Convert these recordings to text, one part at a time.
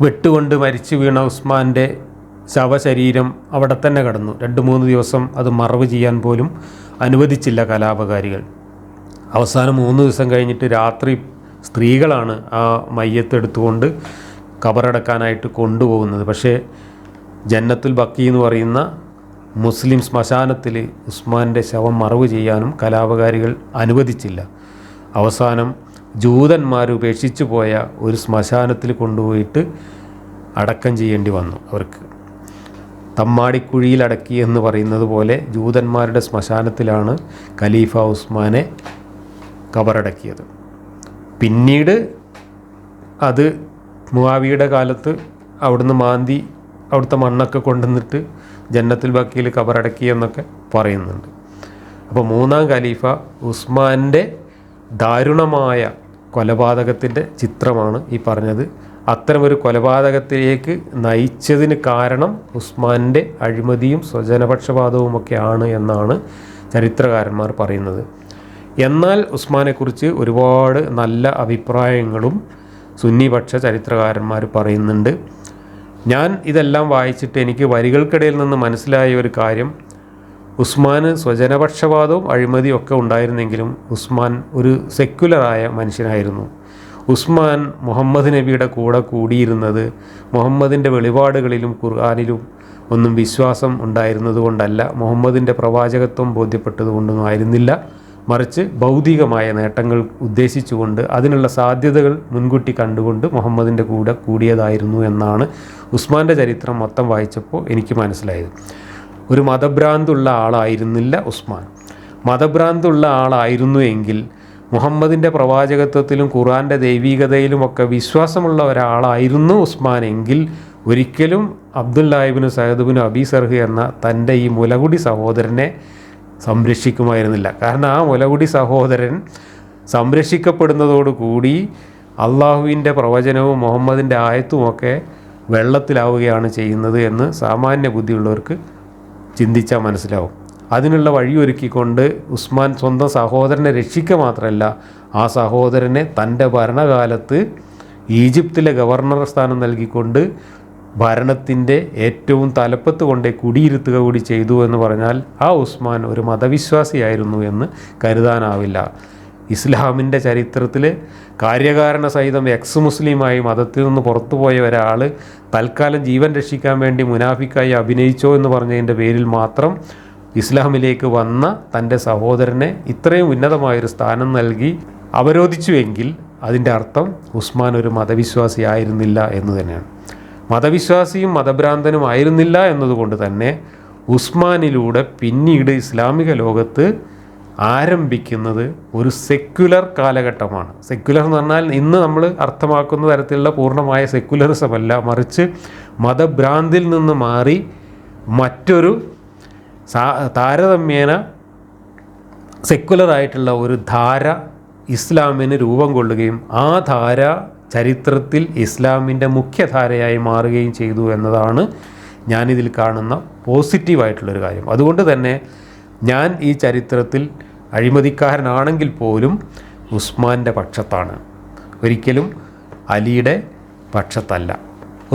വെട്ടുകൊണ്ട് മരിച്ചു വീണ ഉസ്മാൻ്റെ ശവശരീരം അവിടെ തന്നെ കിടന്നു. 2-3 ദിവസം അത് മറവ് ചെയ്യാൻ പോലും അനുവദിച്ചില്ല കലാപകാരികൾ. അവസാനം 3 ദിവസം കഴിഞ്ഞിട്ട് രാത്രി സ്ത്രീകളാണ് ആ മയ്യത്ത് എടുത്തുകൊണ്ട് ഖബറടക്കാനായിട്ട് കൊണ്ടുപോകുന്നത്. പക്ഷേ ജന്നത്തുൽ ബക്കി എന്ന് പറയുന്ന മുസ്ലിം ശ്മശാനത്തിൽ ഉസ്മാൻ്റെ ശവം മറവ് ചെയ്യാനും കലാപകാരികൾ അനുവദിച്ചില്ല. അവസാനം ജൂതന്മാർ ഉപേക്ഷിച്ചു പോയ ഒരു ശ്മശാനത്തിൽ കൊണ്ടുപോയിട്ട് അടക്കം ചെയ്യേണ്ടി വന്നു അവർക്ക്. തമ്മാടിക്കുഴിയിൽ അടക്കി എന്ന് പറയുന്നത് പോലെ ജൂതന്മാരുടെ ശ്മശാനത്തിലാണ് ഖലീഫ ഉസ്മാനെ ഖബറടക്കിയത്. പിന്നീട് അത് മുആവിയുടെ കാലത്ത് അവിടുന്ന് മാന്തി അവിടുത്തെ മണ്ണൊക്കെ കൊണ്ടുവന്നിട്ട് ജന്നത്തുൽ ബക്കിയിൽ ഖബറടക്കി എന്നൊക്കെ പറയുന്നുണ്ട്. അപ്പോൾ 3-ാം ഖലീഫ ഉസ്മാൻ്റെ ദാരുണമായ കൊലപാതകത്തിൻ്റെ ചിത്രമാണ് ഈ പറഞ്ഞത്. അത്തരമൊരു കൊലപാതകത്തിലേക്ക് നയിച്ചതിന് കാരണം ഉസ്മാൻ്റെ അഴിമതിയും സ്വജനപക്ഷപാതവുമൊക്കെയാണ് എന്നാണ് ചരിത്രകാരന്മാർ പറയുന്നത്. എന്നാൽ ഉസ്മാനെക്കുറിച്ച് ഒരുപാട് നല്ല അഭിപ്രായങ്ങളും സുന്നിപക്ഷ ചരിത്രകാരന്മാർ പറയുന്നുണ്ട്. ഞാൻ ഇതെല്ലാം വായിച്ചിട്ട് എനിക്ക് വരികൾക്കിടയിൽ നിന്ന് മനസ്സിലായ ഒരു കാര്യം, ഉസ്മാന് സ്വജനപക്ഷപാതവും അഴിമതിയും ഒക്കെ ഉണ്ടായിരുന്നെങ്കിലും ഉസ്മാൻ ഒരു സെക്യുലറായ മനുഷ്യനായിരുന്നു. ഉസ്മാൻ മുഹമ്മദ് നബിയുടെ കൂടെ കൂടിയിരുന്നത് മുഹമ്മദിൻ്റെ വെളിപാടുകളിലും ഖുർആനിലും ഒന്നും വിശ്വാസം ഉണ്ടായിരുന്നത് കൊണ്ടല്ല, മുഹമ്മദിൻ്റെ പ്രവാചകത്വം ബോധ്യപ്പെട്ടതുകൊണ്ടൊന്നും ആയിരുന്നില്ല, മറിച്ച് ഭൗതികമായ നേട്ടങ്ങൾ ഉദ്ദേശിച്ചുകൊണ്ട് അതിനുള്ള സാധ്യതകൾ മുൻകൂട്ടി കണ്ടുകൊണ്ട് മുഹമ്മദിൻ്റെ കൂടെ കൂടിയതായിരുന്നു എന്നാണ് ഉസ്മാൻ്റെ ചരിത്രം മൊത്തം വായിച്ചപ്പോൾ എനിക്ക് മനസ്സിലായത്. ഒരു മതഭ്രാന്തുള്ള ആളായിരുന്നില്ല ഉസ്മാൻ. മതഭ്രാന്തുള്ള ആളായിരുന്നു എങ്കിൽ മുഹമ്മദിൻ്റെ പ്രവാചകത്വത്തിലും ഖുർആൻ്റെ ദൈവികതയിലുമൊക്കെ വിശ്വാസമുള്ള ഒരാളായിരുന്നു ഉസ്മാൻ എങ്കിൽ ഒരിക്കലും അബ്ദുല്ല ഇബ്നു സഅദ് ഇബ്നു അബീ സർഹ് എന്ന തൻ്റെ ഈ മുലകുടി സഹോദരനെ സംരക്ഷിക്കുമായിരുന്നില്ല. കാരണം ആ മുലകുടി സഹോദരൻ സംരക്ഷിക്കപ്പെടുന്നതോടുകൂടി അള്ളാഹുവിൻ്റെ പ്രവചനവും മുഹമ്മദിൻ്റെ ആയത്തുമൊക്കെ വെള്ളത്തിലാവുകയാണ് ചെയ്യുന്നത് എന്ന് സാമാന്യ ബുദ്ധിയുള്ളവർക്ക് ചിന്തിച്ചാൽ മനസ്സിലാവും. അതിനുള്ള വഴിയൊരുക്കിക്കൊണ്ട് ഉസ്മാൻ സ്വന്തം സഹോദരനെ രക്ഷിക്കുക മാത്രമല്ല, ആ സഹോദരനെ തൻ്റെ ഭരണകാലത്ത് ഈജിപ്തിലെ ഗവർണർ സ്ഥാനം നൽകിക്കൊണ്ട് ഭരണത്തിൻ്റെ ഏറ്റവും തലപ്പത്ത് കൊണ്ടേ കുടിയിരുത്തുക കൂടി ചെയ്തു എന്ന് പറഞ്ഞാൽ ആ ഉസ്മാൻ ഒരു മതവിശ്വാസിയായിരുന്നു എന്ന് കരുതാനാവില്ല. ഇസ്ലാമിൻ്റെ ചരിത്രത്തിൽ കാര്യകാരണ സഹിതം എക്സ് മുസ്ലിമായി മതത്തിൽ നിന്ന് പുറത്തുപോയ ഒരാൾ തൽക്കാലം ജീവൻ രക്ഷിക്കാൻ വേണ്ടി മുനാഫിക്കായി അഭിനയിച്ചോ എന്ന് പറഞ്ഞതിൻ്റെ പേരിൽ മാത്രം ഇസ്ലാമിലേക്ക് വന്ന തൻ്റെ സഹോദരനെ ഇത്രയും ഉന്നതമായൊരു സ്ഥാനം നൽകി അവരോധിച്ചുവെങ്കിൽ അതിൻ്റെ അർത്ഥം ഉസ്മാൻ ഒരു മതവിശ്വാസി ആയിരുന്നില്ല എന്ന് തന്നെയാണ്. മതവിശ്വാസിയും മതഭ്രാന്തനും ആയിരുന്നില്ല എന്നതുകൊണ്ട് തന്നെ ഉസ്മാനിലൂടെ പിന്നീട് ഇസ്ലാമിക ലോകത്ത് ആരംഭിക്കുന്നത് ഒരു സെക്യുലർ കാലഘട്ടമാണ്. സെക്യുലർ എന്ന് പറഞ്ഞാൽ ഇന്ന് നമ്മൾ അർത്ഥമാക്കുന്ന തരത്തിലുള്ള പൂർണ്ണമായ സെക്യുലറിസമല്ല, മറിച്ച് മതഭ്രാന്തിൽ നിന്ന് മാറി മറ്റൊരു താരതമ്യേന സെക്യുലറായിട്ടുള്ള ഒരു ധാര ഇസ്ലാമിന് രൂപം കൊള്ളുകയും ആ ധാര ചരിത്രത്തിൽ ഇസ്ലാമിൻ്റെ മുഖ്യധാരയായി മാറുകയും ചെയ്തു എന്നതാണ് ഞാനിതിൽ കാണുന്ന പോസിറ്റീവായിട്ടുള്ളൊരു കാര്യം. അതുകൊണ്ട് തന്നെ ഞാൻ ഈ ചരിത്രത്തിൽ അഴിമതിക്കാരനാണെങ്കിൽ പോലും ഉസ്മാൻ്റെ പക്ഷത്താണ്, ഒരിക്കലും അലിയുടെ പക്ഷത്തല്ല.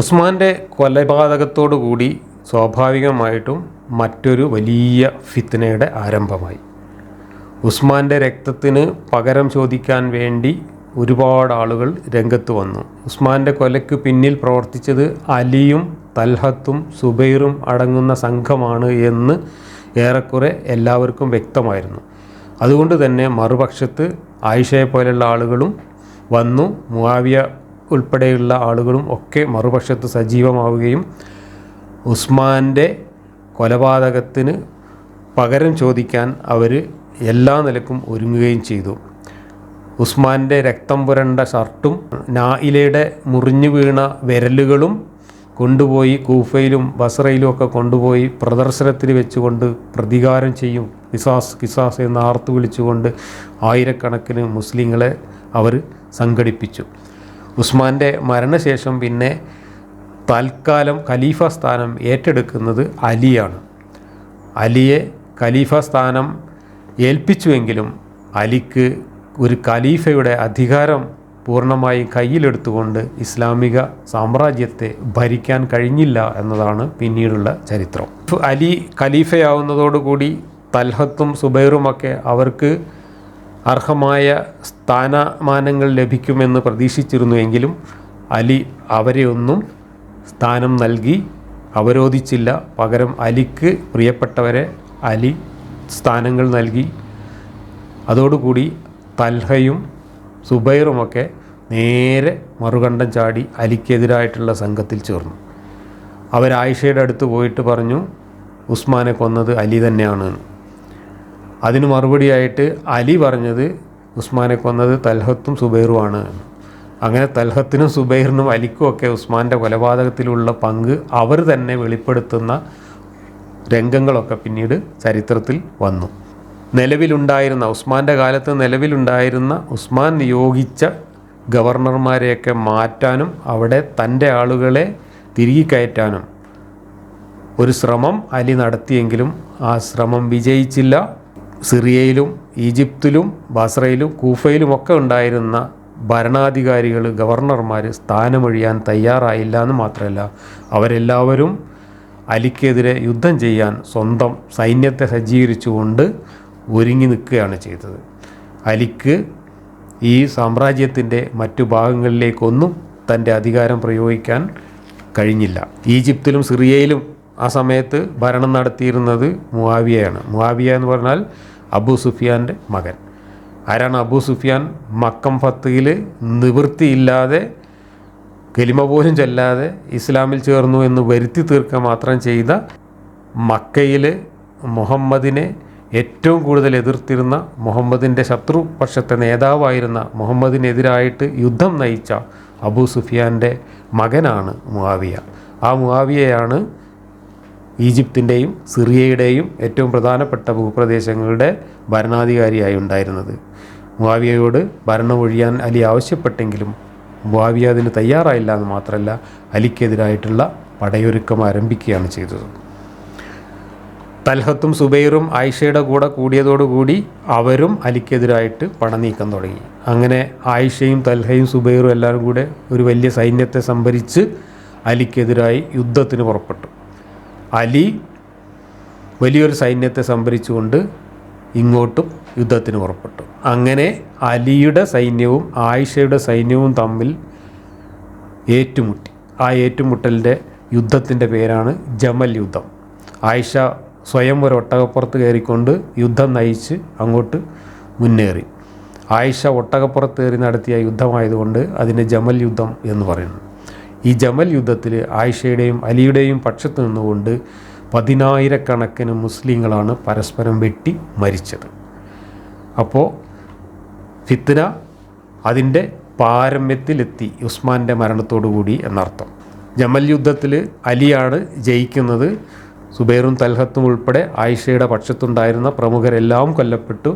ഉസ്മാൻ്റെ കൊലപാതകത്തോടു കൂടി സ്വാഭാവികമായിട്ടും മറ്റൊരു വലിയ ഫിത്നയുടെ ആരംഭമായി. ഉസ്മാൻ്റെ രക്തത്തിന് പകരം ചോദിക്കാൻ വേണ്ടി ഒരുപാട് ആളുകൾ രംഗത്ത് വന്നു. ഉസ്മാൻ്റെ കൊലയ്ക്ക് പിന്നിൽ പ്രവർത്തിച്ചത് അലിയും തൽഹത്തും സുബൈറും അടങ്ങുന്ന സംഘമാണ് എന്ന് ഏറെക്കുറെ എല്ലാവർക്കും വ്യക്തമായിരുന്നു. അതുകൊണ്ട് തന്നെ മറുപക്ഷത്ത് ആയിഷയെ പോലെയുള്ള ആളുകളും വന്നു, മുആവിയ ഉൾപ്പെടെയുള്ള ആളുകളും ഒക്കെ മറുപക്ഷത്ത് സജീവമാവുകയും ഉസ്മാൻ്റെ കൊലപാതകത്തിന് പകരം ചോദിക്കാൻ അവർ എല്ലാ നിലക്കും ഒരുങ്ങുകയും ചെയ്തു. ഉസ്മാൻ്റെ രക്തം പുരണ്ട ഷർട്ടും നായിലയുടെ മുറിഞ്ഞു വീണ വിരലുകളും കൊണ്ടുപോയി കൂഫയിലും ബസ്രയിലും ഒക്കെ കൊണ്ടുപോയി പ്രദർശനത്തിന് വെച്ചുകൊണ്ട് പ്രതികാരം ചെയ്യും, കിസാസ് കിസാസ് എന്ന് ആർത്തു വിളിച്ചുകൊണ്ട് ആയിരക്കണക്കിന് മുസ്ലിങ്ങളെ അവർ സംഘടിപ്പിച്ചു. ഉസ്മാൻ്റെ മരണശേഷം പിന്നെ തൽക്കാലം ഖലീഫ സ്ഥാനം ഏറ്റെടുക്കുന്നത് അലിയാണ്. അലിയെ ഖലീഫ സ്ഥാനം ഏൽപ്പിച്ചുവെങ്കിലും അലിക്ക് ഒരു ഖലീഫയുടെ അധികാരം പൂർണ്ണമായി കയ്യിലെടുത്തുകൊണ്ട് ഇസ്ലാമിക സാമ്രാജ്യത്തെ ഭരിക്കാൻ കഴിഞ്ഞില്ല എന്നതാണ് പിന്നീടുള്ള ചരിത്രം. അലി ഖലീഫയാവുന്നതോടുകൂടി തൽഹത്തും സുബൈറുമൊക്കെ അവർക്ക് അർഹമായ സ്ഥാനമാനങ്ങൾ ലഭിക്കുമെന്ന് പ്രതീക്ഷിച്ചിരുന്നുവെങ്കിലും അലി അവരെ ഒന്നും സ്ഥാനം നൽകി അവരോധിച്ചില്ല. പകരം അലിക്ക് പ്രിയപ്പെട്ടവരെ അലി സ്ഥാനങ്ങൾ നൽകി. അതോടുകൂടി തൽഹയും സുബൈറുമൊക്കെ നേരെ മറുകണ്ഠം ചാടി അലിക്കെതിരായിട്ടുള്ള സംഘത്തിൽ ചേർന്നു. അവർ ആയിഷയുടെ അടുത്ത് പോയിട്ട് പറഞ്ഞു ഉസ്മാനെ കൊന്നത് അലി തന്നെയാണ്. അതിന് മറുപടിയായിട്ട് അലി പറഞ്ഞത് ഉസ്മാനെ കൊന്നത് തൽഹത്തും സുബൈറുമാണ്. അങ്ങനെ തൽഹത്തിനും സുബൈറിനും അലിക്കുമൊക്കെ ഉസ്മാൻ്റെ കൊലപാതകത്തിലുള്ള പങ്ക് അവർ തന്നെ വെളിപ്പെടുത്തുന്ന രംഗങ്ങളൊക്കെ പിന്നീട് ചരിത്രത്തിൽ വന്നു. നിലവിലുണ്ടായിരുന്ന ഉസ്മാൻ്റെ കാലത്ത് നിലവിലുണ്ടായിരുന്ന ഉസ്മാൻ നിയോഗിച്ച ഗവർണർമാരെയൊക്കെ മാറ്റാനും അവിടെ തൻ്റെ ആളുകളെ തിരികെ കയറ്റാനും ഒരു ശ്രമം അലി നടത്തിയെങ്കിലും ആ ശ്രമം വിജയിച്ചില്ല. സിറിയയിലും ഈജിപ്തിലും ബസ്രയിലും കൂഫയിലുമൊക്കെ ഉണ്ടായിരുന്ന ഭരണാധികാരികൾ ഗവർണർമാർ സ്ഥാനമൊഴിയാൻ തയ്യാറായില്ല എന്ന് മാത്രമല്ല, അവരെല്ലാവരും അലിക്കെതിരെ യുദ്ധം ചെയ്യാൻ സ്വന്തം സൈന്യത്തെ സജ്ജീകരിച്ചുകൊണ്ട് ഒരുങ്ങി നിൽക്കുകയാണ് ചെയ്തത്. അലിക്ക് ഈ സാമ്രാജ്യത്തിൻ്റെ മറ്റു ഭാഗങ്ങളിലേക്കൊന്നും തൻ്റെ അധികാരം പ്രയോഗിക്കാൻ കഴിഞ്ഞില്ല. ഈജിപ്തിലും സിറിയയിലും ആ സമയത്ത് ഭരണം നടത്തിയിരുന്നത് മുആവിയയാണ്. മുആവിയ എന്ന് പറഞ്ഞാൽ അബൂ സുഫിയാൻ്റെ മകൻ. ആരാണ് അബൂ സുഫിയാൻ? മക്കം ഫത്തയിൽ നിവൃത്തിയില്ലാതെ കലിമ പോലും ചൊല്ലാതെ ഇസ്ലാമിൽ ചേർന്നു എന്ന് വരുത്തി തീർക്കുക മാത്രം ചെയ്ത, മക്കയിൽ മുഹമ്മദിനെ ഏറ്റവും കൂടുതൽ എതിർത്തിരുന്ന, മുഹമ്മദിൻ്റെ ശത്രുപക്ഷത്തെ നേതാവായിരുന്ന, മുഹമ്മദിനെതിരായിട്ട് യുദ്ധം നയിച്ച അബൂ സുഫിയാൻ്റെ മകനാണ് മുആവിയ. ആ മുആവിയയാണ് ഈജിപ്തിൻ്റെയും സിറിയയുടെയും ഏറ്റവും പ്രധാനപ്പെട്ട ഭൂപ്രദേശങ്ങളുടെ ഭരണാധികാരിയായി ഉണ്ടായിരുന്നത്. മുആവിയയോട് ഭരണമൊഴിയാൻ അലി ആവശ്യപ്പെട്ടെങ്കിലും മുആവിയ അതിന് തയ്യാറായില്ല എന്ന് മാത്രമല്ല, അലിക്കെതിരായിട്ടുള്ള പടയൊരുക്കം ആരംഭിക്കുകയാണ് ചെയ്തത്. തൽഹത്തും സുബൈറും ആയിഷയുടെ കൂടെ കൂടിയതോടുകൂടി അവരും അലിക്കെതിരായിട്ട് പടനീക്കം തുടങ്ങി. അങ്ങനെ ആയിഷയും തൽഹയും സുബൈറും എല്ലാവരും കൂടെ ഒരു വലിയ സൈന്യത്തെ സംഭരിച്ച് അലിക്കെതിരായി യുദ്ധത്തിന് പുറപ്പെട്ടു. അലി വലിയൊരു സൈന്യത്തെ സംഭരിച്ചുകൊണ്ട് ഇങ്ങോട്ടും യുദ്ധത്തിന് പുറപ്പെട്ടു. അങ്ങനെ അലിയുടെ സൈന്യവും ആയിഷയുടെ സൈന്യവും തമ്മിൽ ഏറ്റുമുട്ടി. ആ ഏറ്റുമുട്ടലിൻ്റെ യുദ്ധത്തിൻ്റെ പേരാണ് ജമൽ യുദ്ധം. ആയിഷ സ്വയം ഒരു ഒട്ടകപ്പുറത്ത് കയറിക്കൊണ്ട് യുദ്ധം നയിച്ച് അങ്ങോട്ട് മുന്നേറി. ആയിഷ ഒട്ടകപ്പുറത്ത് കയറി നടത്തിയ യുദ്ധമായതുകൊണ്ട് അതിനെ ജമൽ യുദ്ധം എന്ന് പറയുന്നു. ഈ ജമൽ യുദ്ധത്തിൽ ആയിഷയുടെയും അലിയുടെയും പക്ഷത്ത് നിന്നുകൊണ്ട് 10,000 മുസ്ലിങ്ങളാണ് പരസ്പരം വെട്ടി മരിച്ചത്. അപ്പോൾ ഫിത്ന അതിൻ്റെ പാരമ്യത്തിലെത്തി ഉസ്മാൻ്റെ മരണത്തോടുകൂടി എന്നർത്ഥം. ജമൽ യുദ്ധത്തിൽ അലിയാണ് ജയിക്കുന്നത്. സുബൈറും തൽഹത്തും ഉൾപ്പെടെ ആയിഷയുടെ പക്ഷത്തുണ്ടായിരുന്ന പ്രമുഖരെല്ലാം കൊല്ലപ്പെട്ടു.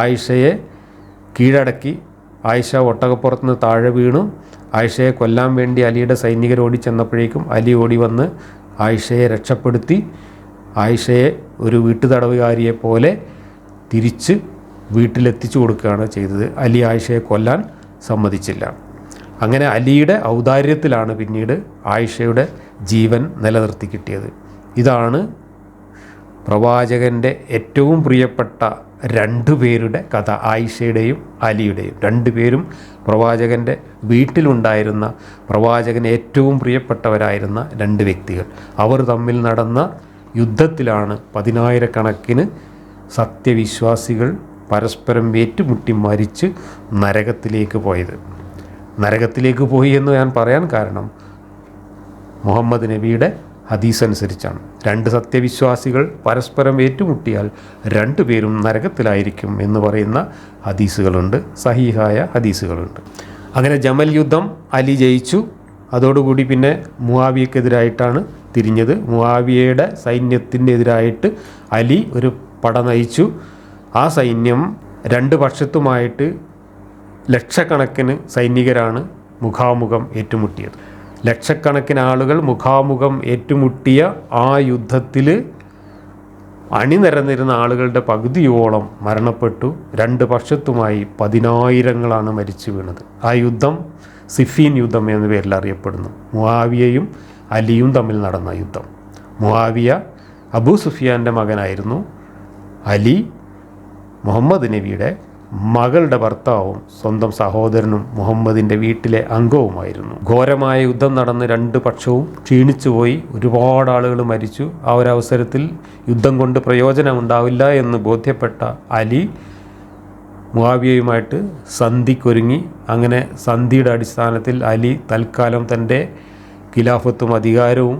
ആയിഷയെ കീഴടക്കി. ആയിഷ ഒട്ടകപ്പുറത്ത് നിന്ന് താഴെ വീണു. ആയിഷയെ കൊല്ലാൻ വേണ്ടി അലിയുടെ സൈനികർ ഓടിച്ചെന്നപ്പോഴേക്കും അലി ഓടി വന്ന് ആയിഷയെ രക്ഷപ്പെടുത്തി. ആയിഷയെ ഒരു വീട്ടുതടവുകാരിയെ പോലെ തിരിച്ച് വീട്ടിലെത്തിച്ചു കൊടുക്കുകയാണ് ചെയ്തത്. അലി ആയിഷയെ കൊല്ലാൻ സമ്മതിച്ചില്ല. അങ്ങനെ അലിയുടെ ഔദാര്യത്തിലാണ് പിന്നീട് ആയിഷയുടെ ജീവൻ നിലനിർത്തി കിട്ടിയത്. ഇതാണ് പ്രവാചകൻ്റെ ഏറ്റവും പ്രിയപ്പെട്ട 2 പേരുടെ കഥ, ആയിഷയുടെയും അലിയുടെയും. 2 പേരും പ്രവാചകൻ്റെ വീട്ടിലുണ്ടായിരുന്ന, പ്രവാചകന് ഏറ്റവും പ്രിയപ്പെട്ടവരായിരുന്ന 2 വ്യക്തികൾ. അവർ തമ്മിൽ നടന്ന യുദ്ധത്തിലാണ് 10,000 സത്യവിശ്വാസികൾ പരസ്പരം ഏറ്റുമുട്ടി മരിച്ച് നരകത്തിലേക്ക് പോയത്. നരകത്തിലേക്ക് പോയി എന്ന് ഞാൻ പറയാൻ കാരണം മുഹമ്മദ് നബിയുടെ ഹദീസ് അനുസരിച്ചാണ്. 2 സത്യവിശ്വാസികൾ പരസ്പരം ഏറ്റുമുട്ടിയാൽ 2 പേരും നരകത്തിലായിരിക്കും എന്ന് പറയുന്ന ഹദീസുകളുണ്ട്, സഹീഹായ ഹദീസുകളുണ്ട്. അങ്ങനെ ജമൽ യുദ്ധം അലി ജയിച്ചു. അതോടുകൂടി പിന്നെ മുആവിയക്കെതിരായിട്ടാണ് തിരിഞ്ഞത്. മുആവിയയുടെ സൈന്യത്തിനെതിരായിട്ട് അലി ഒരു പട നയിച്ചു. ആ സൈന്യം 2 പക്ഷത്തുമായിട്ട് ലക്ഷക്കണക്കിന് സൈനികരാണ് മുഖാമുഖം ഏറ്റുമുട്ടിയത്. ലക്ഷക്കണക്കിന് ആളുകൾ മുഖാമുഖം ഏറ്റുമുട്ടിയ ആ യുദ്ധത്തിൽ അണിനിരന്നിരുന്ന ആളുകളുടെ പകുതിയോളം മരണപ്പെട്ടു. രണ്ട് പക്ഷത്തുമായി 10,000-ങ്ങളാണ് മരിച്ചു വീണത്. ആ യുദ്ധം സിഫീൻ യുദ്ധം എന്ന പേരിൽ അറിയപ്പെടുന്നു. മുആവിയയും അലിയും തമ്മിൽ നടന്ന യുദ്ധം. മുആവിയ അബൂ സുഫിയാൻ്റെ മകനായിരുന്നു. അലി മുഹമ്മദ് നബിയുടെ മകളുടെ ഭർത്താവും സ്വന്തം സഹോദരനും മുഹമ്മദിൻ്റെ വീട്ടിലെ അംഗവുമായിരുന്നു. ഘോരമായ യുദ്ധം നടന്ന് രണ്ട് പക്ഷവും ക്ഷീണിച്ചുപോയി. ഒരുപാട് ആളുകൾ മരിച്ചു. ആ ഒരവസരത്തിൽ യുദ്ധം കൊണ്ട് പ്രയോജനമുണ്ടാവില്ല എന്ന് ബോധ്യപ്പെട്ട അലി മുആവിയയുമായിട്ട് സന്ധിക്കൊരുങ്ങി. അങ്ങനെ സന്ധിയുടെ അടിസ്ഥാനത്തിൽ അലി തൽക്കാലം തൻ്റെ ഖിലാഫത്തും അധികാരവും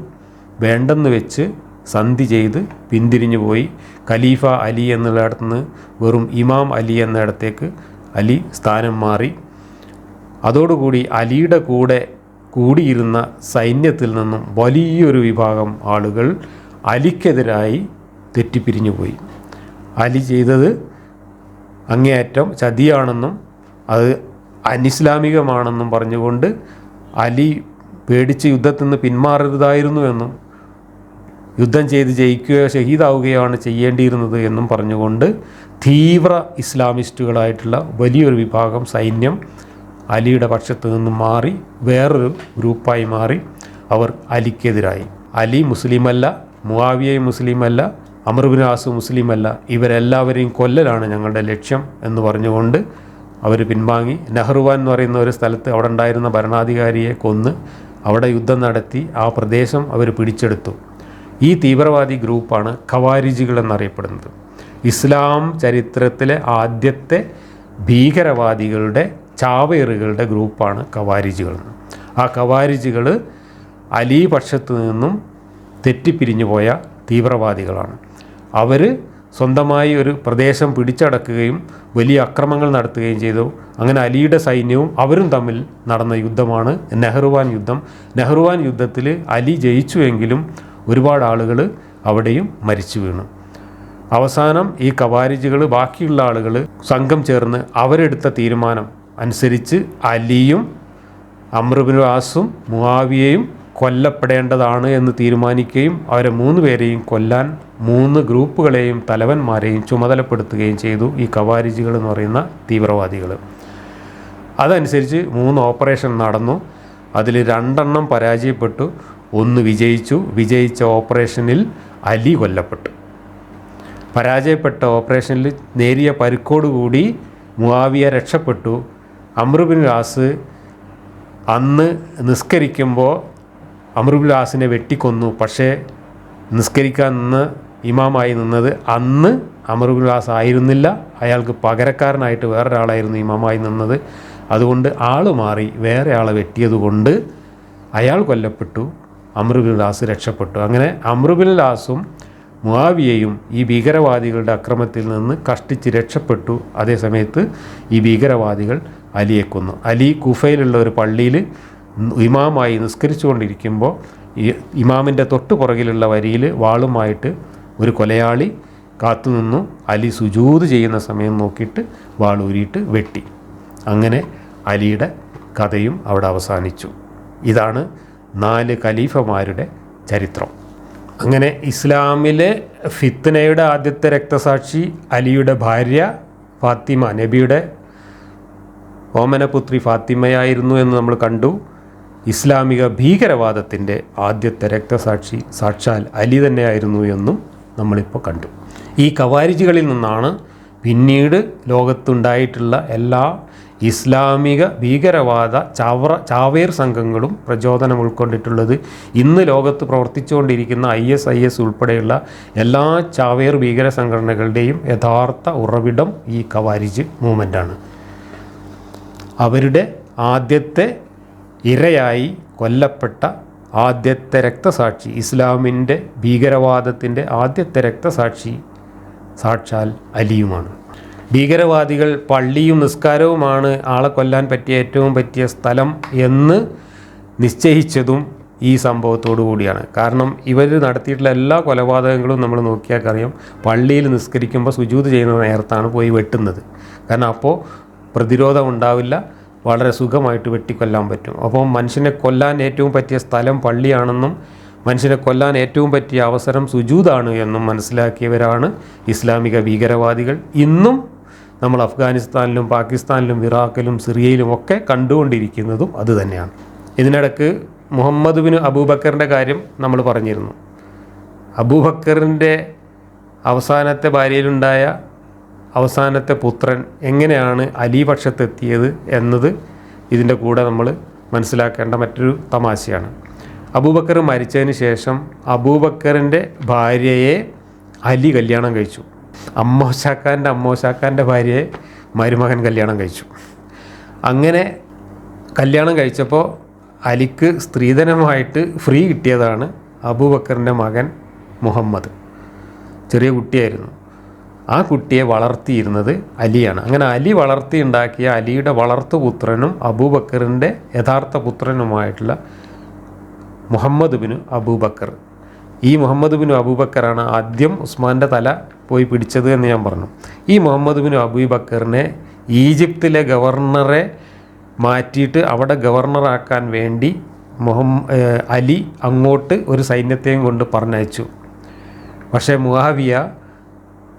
വേണ്ടെന്ന് വെച്ച് സന്ധി ചെയ്ത് പിന്തിരിഞ്ഞു പോയി. ഖലീഫ അലി എന്നുള്ളിടത്തു നിന്ന് വെറും ഇമാം അലി എന്നിടത്തേക്ക് അലി സ്ഥാനം മാറി. അതോടുകൂടി അലിയുടെ കൂടെ കൂടിയിരുന്ന സൈന്യത്തിൽ നിന്നും വലിയൊരു വിഭാഗം ആളുകൾ അലിക്കെതിരായി തെറ്റിപ്പിരിഞ്ഞു പോയി. അലി ചെയ്തത് അങ്ങേയറ്റം ചതിയാണെന്നും അത് അനിസ്ലാമികമാണെന്നും പറഞ്ഞുകൊണ്ട് അലി പേടിച്ച് യുദ്ധത്തിൽ നിന്ന് പിന്മാറരുതായിരുന്നു എന്നും യുദ്ധം ചെയ്ത് ജയിക്കുകയോ ഷഹീദാവുകയാണ് ചെയ്യേണ്ടിയിരുന്നത് എന്നും പറഞ്ഞുകൊണ്ട് തീവ്ര ഇസ്ലാമിസ്റ്റുകളായിട്ടുള്ള വലിയൊരു വിഭാഗം സൈന്യം അലിയുടെ പക്ഷത്ത് നിന്നും മാറി വേറൊരു ഗ്രൂപ്പായി മാറി. അവർ അലിക്കെതിരായി. അലി മുസ്ലിമല്ല, മുആവിയ മുസ്ലിമല്ല, അംർ ഇബ്നു ആസ് മുസ്ലിമല്ല, ഇവരെല്ലാവരെയും കൊല്ലലാണ് ഞങ്ങളുടെ ലക്ഷ്യം എന്ന് പറഞ്ഞുകൊണ്ട് അവർ പിൻവാങ്ങി. നഹ്റുവാൻ എന്ന് പറയുന്ന ഒരു സ്ഥലത്ത് അവിടെ ഉണ്ടായിരുന്ന ഭരണാധികാരിയെ കൊന്ന് അവിടെ യുദ്ധം നടത്തി ആ പ്രദേശം അവർ പിടിച്ചെടുത്തു. ഈ തീവ്രവാദി ഗ്രൂപ്പാണ് ഖവാരിജികൾ എന്നറിയപ്പെടുന്നത്. ഇസ്ലാം ചരിത്രത്തിലെ ആദ്യത്തെ ഭീകരവാദികളുടെ ചാവേറുകളുടെ ഗ്രൂപ്പാണ് ഖവാരിജികൾ. ആ ഖവാരിജികൾ അലി പക്ഷത്തു നിന്നും തെറ്റിപ്പിരിഞ്ഞു പോയ തീവ്രവാദികളാണ്. അവർ സ്വന്തമായി ഒരു പ്രദേശം പിടിച്ചടക്കുകയും വലിയ അക്രമങ്ങൾ നടത്തുകയും ചെയ്തു. അങ്ങനെ അലിയുടെ സൈന്യവും അവരും തമ്മിൽ നടന്ന യുദ്ധമാണ് നെഹ്റുവാൻ യുദ്ധം. നെഹ്റുവാൻ യുദ്ധത്തിൽ അലി ജയിച്ചുവെങ്കിലും ഒരുപാട് ആളുകൾ അവിടെയും മരിച്ചു വീണു. അവസാനം ഈ ഖവാരിജികൾ ബാക്കിയുള്ള ആളുകൾ സംഘം ചേർന്ന് അവരെടുത്ത തീരുമാനം അനുസരിച്ച് അലിയും അംർ ഇബ്നു ആസും മുആവിയയും കൊല്ലപ്പെടേണ്ടതാണ് എന്ന് തീരുമാനിക്കുകയും അവരെ 3 പേരെയും കൊല്ലാൻ 3 ഗ്രൂപ്പുകളെയും തലവന്മാരെയും ചുമതലപ്പെടുത്തുകയും ചെയ്തു ഈ ഖവാരിജികൾ എന്ന് പറയുന്ന തീവ്രവാദികൾ. അതനുസരിച്ച് 3 ഓപ്പറേഷൻ നടന്നു. അതിൽ 2 പരാജയപ്പെട്ടു, 1 വിജയിച്ചു. വിജയിച്ച ഓപ്പറേഷനിൽ അലി കൊല്ലപ്പെട്ടു. പരാജയപ്പെട്ട ഓപ്പറേഷനിൽ നേരിയ പരിക്കോടുകൂടി മുആവിയ രക്ഷപ്പെട്ടു. അംർ ഇബ്നു ആസ് അന്ന് നിസ്കരിക്കുമ്പോൾ അംർ ഇബ്നു ആസിനെ വെട്ടിക്കൊന്നു. പക്ഷേ നിസ്കരിക്കാൻ നിന്ന് ഇമാമായി നിന്നത് അന്ന് അംർ ഇബ്നു ആസ് ആയിരുന്നില്ല. അയാൾക്ക് പകരക്കാരനായിട്ട് വേറൊരാളായിരുന്നു ഇമാമായി നിന്നത്. അതുകൊണ്ട് ആൾ മാറി വേറെ ആളെ വെട്ടിയതുകൊണ്ട് അയാൾ കൊല്ലപ്പെട്ടു, അംർ ഇബ്നു ആസ് രക്ഷപ്പെട്ടു. അങ്ങനെ അംർ ഇബ്നു ആസും മുആവിയയും ഈ ഭീകരവാദികളുടെ അക്രമത്തിൽ നിന്ന് കഷ്ടിച്ച് രക്ഷപ്പെട്ടു. അതേസമയത്ത് ഈ ഭീകരവാദികൾ അലിയെ കൊന്നു. അലി കുഫയിലുള്ള ഒരു പള്ളിയിൽ ഇമാമായി നിസ്കരിച്ചുകൊണ്ടിരിക്കുമ്പോൾ ഈ ഇമാമിൻ്റെ തൊട്ട് പുറകിലുള്ള വരിയിൽ വാളുമായിട്ട് ഒരു കൊലയാളി കാത്തുനിന്നു. അലി സുജൂദ് ചെയ്യുന്ന സമയം നോക്കിയിട്ട് വാളൂരിയിട്ട് വെട്ടി. അങ്ങനെ അലിയുടെ കഥയും അവിടെ അവസാനിച്ചു. ഇതാണ് 4 ഖലീഫമാരുടെ ചരിത്രം. അങ്ങനെ ഇസ്ലാമിലെ ഫിത്നയുടെ ആദ്യത്തെ രക്തസാക്ഷി അലിയുടെ ഭാര്യ ഫാത്തിമ, നബിയുടെ ഓമനപുത്രി ഫാത്തിമയായിരുന്നു എന്ന് നമ്മൾ കണ്ടു. ഇസ്ലാമിക ഭീകരവാദത്തിൻ്റെ ആദ്യത്തെ രക്തസാക്ഷി സാക്ഷാൽ അലി തന്നെയായിരുന്നു എന്നും നമ്മളിപ്പോൾ കണ്ടു. ഈ ഖവാരിജികളിൽ നിന്നാണ് പിന്നീട് ലോകത്തുണ്ടായിട്ടുള്ള എല്ലാ ഇസ്ലാമിക ഭീകരവാദ ചാവേർ സംഘങ്ങളും പ്രചോദനം ഉൾക്കൊണ്ടിട്ടുള്ളത്. ഇന്ന് ലോകത്ത് പ്രവർത്തിച്ചുകൊണ്ടിരിക്കുന്ന ISIS ഉൾപ്പെടെയുള്ള എല്ലാ ചാവേർ ഭീകര സംഘടനകളുടെയും യഥാർത്ഥ ഉറവിടം ഈ ഖവാരിജ് മൂവ്മെൻ്റാണ്. അവരുടെ ആദ്യത്തെ ഇരയായി കൊല്ലപ്പെട്ട ആദ്യത്തെ രക്തസാക്ഷി, ഇസ്ലാമിൻ്റെ ഭീകരവാദത്തിൻ്റെ ആദ്യത്തെ രക്തസാക്ഷി സാക്ഷാൽ അലിയുമാണ്. ഭീകരവാദികൾ പള്ളിയും നിസ്കാരവുമാണ് ആളെ കൊല്ലാൻ ഏറ്റവും പറ്റിയ സ്ഥലം എന്ന് നിശ്ചയിച്ചതും ഈ സംഭവത്തോടു കൂടിയാണ്. കാരണം ഇവർ നടത്തിയിട്ടുള്ള എല്ലാ കൊലപാതകങ്ങളും നമ്മൾ നോക്കിയാൽ അറിയാം, പള്ളിയിൽ നിസ്കരിക്കുമ്പോൾ സുജൂദ് ചെയ്യുന്ന നേരത്താണ് പോയി വെട്ടുന്നത്. കാരണം അപ്പോൾ പ്രതിരോധം ഉണ്ടാവില്ല, വളരെ സുഖമായിട്ട് വെട്ടിക്കൊല്ലാൻ പറ്റും. അപ്പോൾ മനുഷ്യനെ കൊല്ലാൻ ഏറ്റവും പറ്റിയ സ്ഥലം പള്ളിയാണെന്നും മനുഷ്യനെ കൊല്ലാൻ ഏറ്റവും പറ്റിയ അവസരം സുജൂദാണ് എന്നും മനസ്സിലാക്കിയവരാണ് ഇസ്ലാമിക ഭീകരവാദികൾ. ഇന്നും നമ്മൾ അഫ്ഗാനിസ്ഥാനിലും പാകിസ്ഥാനിലും ഇറാഖിലും സിറിയയിലും ഒക്കെ കണ്ടുകൊണ്ടിരിക്കുന്നതും അതുതന്നെയാണ്. ഇതിനിടക്ക് മുഹമ്മദ് ബിൻ അബൂബക്കറിൻ്റെ കാര്യം നമ്മൾ പറഞ്ഞിരുന്നു. അബൂബക്കറിൻ്റെ അവസാനത്തെ ഭാര്യയിലുണ്ടായ അവസാനത്തെ പുത്രൻ എങ്ങനെയാണ് അലി പക്ഷത്തെത്തിയത് എന്നത് ഇതിൻ്റെ കൂടെ നമ്മൾ മനസ്സിലാക്കേണ്ട മറ്റൊരു തമാശയാണ്. അബൂബക്കർ മരിച്ചതിന് ശേഷം അബൂബക്കറിൻ്റെ ഭാര്യയെ അലി കല്യാണം കഴിച്ചു. അമ്മോശാക്കാൻ്റെ ഭാര്യയെ മരുമകൻ കല്യാണം കഴിച്ചു. അങ്ങനെ കല്യാണം കഴിച്ചപ്പോൾ അലിക്ക് സ്ത്രീധനമായിട്ട് ഫ്രീ കിട്ടിയതാണ് അബൂബക്കറിൻ്റെ മകൻ മുഹമ്മദ്. ചെറിയ കുട്ടിയായിരുന്നു. ആ കുട്ടിയെ വളർത്തിയിരുന്നത് അലിയാണ്. അങ്ങനെ അലി വളർത്തിയുണ്ടാക്കിയ അലിയുടെ വളർത്തുപുത്രനും അബൂബക്കറിൻ്റെ യഥാർത്ഥ പുത്രനുമായിട്ടുള്ള മുഹമ്മദ് ബിൻ അബൂബക്കർ. ഈ മുഹമ്മദ് ബിൻ അബൂബക്കറാണ് ആദ്യം ഉസ്മാൻ്റെ തല പോയി പിടിച്ചത് എന്ന് ഞാൻ പറഞ്ഞു. ഈ മുഹമ്മദ് ബിൻ അബൂബക്കറിനെ ഈജിപ്തിലെ ഗവർണറെ മാറ്റിയിട്ട് അവിടെ ഗവർണറാക്കാൻ വേണ്ടി അലി അങ്ങോട്ട് ഒരു സൈന്യത്തെയും കൊണ്ട് പറഞ്ഞയച്ചു. പക്ഷേ മുആവിയ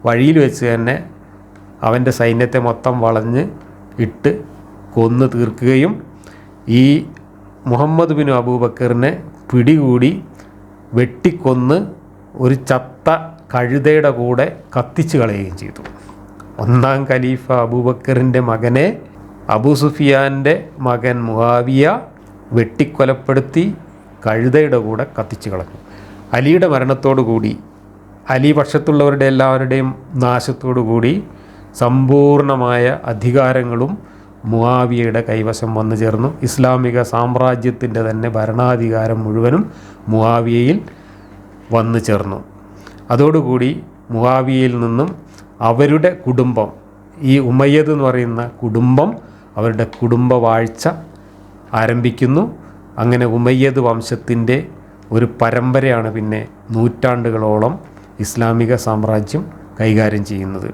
വഴിയിൽ വെച്ച് തന്നെ അവൻ്റെ സൈന്യത്തെ മൊത്തം വളഞ്ഞ് ഇട്ട് കൊന്നു തീർക്കുകയും ഈ മുഹമ്മദ് ബിൻ അബൂബക്കറിനെ പിടികൂടി വെട്ടിക്കൊന്ന് ഒരു ചത്ത കഴുതയുടെ കൂടെ കത്തിച്ച് കളയുകയും ചെയ്തു. ഒന്നാം ഖലീഫ അബൂബക്കറിൻ്റെ മകനെ അബൂ സുഫിയാൻ്റെ മകൻ മുആവിയ വെട്ടിക്കൊലപ്പെടുത്തി കഴുതയുടെ കൂടെ കത്തിച്ച് കളഞ്ഞു. അലിയുടെ മരണത്തോടു കൂടി അലി പക്ഷത്തുള്ളവരുടെ എല്ലാവരുടെയും നാശത്തോടു കൂടി സമ്പൂർണമായ അധികാരങ്ങളും മുആവിയയുടെ കൈവശം വന്നു ചേർന്നു. ഇസ്ലാമിക സാമ്രാജ്യത്തിൻ്റെ തന്നെ ഭരണാധികാരം മുഴുവനും മുആവിയയിൽ വന്നു ചേർന്നു. അതോടുകൂടി മുആവിയയിൽ നിന്നും അവരുടെ കുടുംബം, ഈ ഉമയ്യദ് എന്ന് പറയുന്ന കുടുംബം, അവരുടെ കുടുംബവാഴ്ച ആരംഭിക്കുന്നു. അങ്ങനെ ഉമയ്യദ് വംശത്തിൻ്റെ ഒരു പരമ്പരയാണ് പിന്നെ നൂറ്റാണ്ടുകളോളം ഇസ്ലാമിക സാമ്രാജ്യം കൈകാര്യം ചെയ്യുന്നത്.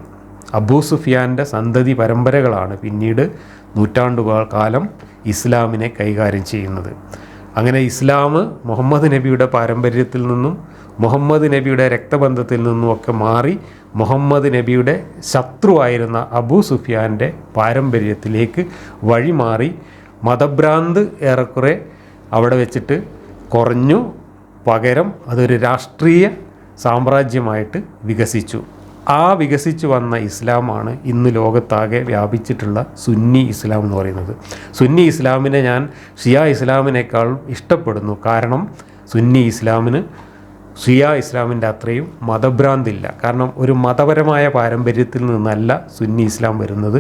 അബൂ സുഫിയാൻ്റെ സന്തതി പരമ്പരകളാണ് പിന്നീട് നൂറ്റാണ്ടുകൾ കാലം ഇസ്ലാമിനെ കൈകാര്യം ചെയ്യുന്നത്. അങ്ങനെ ഇസ്ലാം മുഹമ്മദ് നബിയുടെ പാരമ്പര്യത്തിൽ നിന്നും മുഹമ്മദ് നബിയുടെ രക്തബന്ധത്തിൽ നിന്നുമൊക്കെ മാറി മുഹമ്മദ് നബിയുടെ ശത്രുവായിരുന്ന അബൂ സുഫിയാൻ്റെ പാരമ്പര്യത്തിലേക്ക് വഴിമാറി മതഭ്രാന്ത് ഏറെക്കുറെ അവിടെ വെച്ചിട്ട് കുറഞ്ഞു. പകരം അതൊരു രാഷ്ട്രീയ സാമ്രാജ്യമായിട്ട് വികസിച്ചു. ആ വികസിച്ചു വന്ന ഇസ്ലാമാണ് ഇന്ന് ലോകത്താകെ വ്യാപിച്ചിട്ടുള്ള സുന്നി ഇസ്ലാം എന്ന് പറയുന്നത്. സുന്നി ഇസ്ലാമിനെ ഞാൻ ഷിയ ഇസ്ലാമിനേക്കാൾ ഇഷ്ടപ്പെടുന്നു. കാരണം സുന്നി ഇസ്ലാമിന് ഷിയ ഇസ്ലാമിൻ്റെ അത്രയും മതഭ്രാന്തില്ല. കാരണം ഒരു മതപരമായ പാരമ്പര്യത്തിൽ നിന്നല്ല സുന്നി ഇസ്ലാം വരുന്നത്,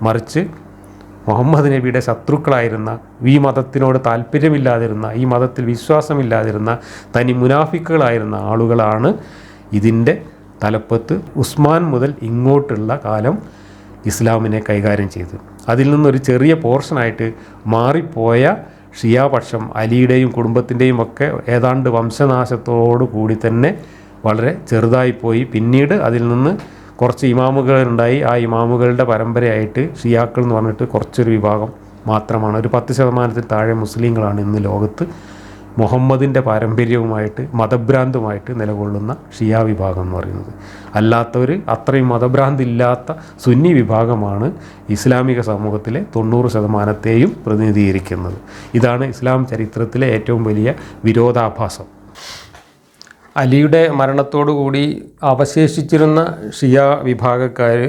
മറിച്ച് മുഹമ്മദ് നബിയുടെ ശത്രുക്കളായിരുന്ന, ഈ മതത്തിനോട് താല്പര്യമില്ലാതിരുന്ന, ഈ മതത്തിൽ വിശ്വാസമില്ലാതിരുന്ന തനി മുനാഫിക്കുകളായിരുന്ന ആളുകളാണ് ഇതിൻ്റെ തലപ്പത്ത് ഉസ്മാൻ മുതൽ ഇങ്ങോട്ടുള്ള കാലം ഇസ്ലാമിനെ കൈകാര്യം ചെയ്തു. അതിൽ നിന്നൊരു ചെറിയ പോർഷനായിട്ട് മാറിപ്പോയ ഷിയാപക്ഷം അലിയുടെയും കുടുംബത്തിൻ്റെയും ഒക്കെ ഏതാണ്ട് വംശനാശത്തോടു കൂടി തന്നെ വളരെ ചെറുതായിപ്പോയി. പിന്നീട് അതിൽ നിന്ന് കുറച്ച് ഇമാമുകളുണ്ടായി. ആ ഇമാമുകളുടെ പരമ്പരയായിട്ട് ഷിയാക്കൾ എന്ന് പറഞ്ഞിട്ട് കുറച്ചൊരു വിഭാഗം മാത്രമാണ്, ഒരു 10% താഴെ മുസ്ലിങ്ങളാണ് ഇന്ന് ലോകത്ത് മുഹമ്മദിൻ്റെ പാരമ്പര്യവുമായിട്ട് മതഭ്രാന്തുമായിട്ട് നിലകൊള്ളുന്ന ഷിയ വിഭാഗം എന്ന് പറയുന്നത്. അല്ലാത്തവർ അത്രയും മതഭ്രാന്തില്ലാത്ത സുന്നി വിഭാഗമാണ് ഇസ്ലാമിക സമൂഹത്തിലെ 90%ത്തെയും പ്രതിനിധീകരിക്കുന്നത്. ഇതാണ് ഇസ്ലാം ചരിത്രത്തിലെ ഏറ്റവും വലിയ വിരോധാഭാസം. അലിയുടെ മരണത്തോടുകൂടി അവശേഷിച്ചിരുന്ന ഷിയ വിഭാഗക്കാർ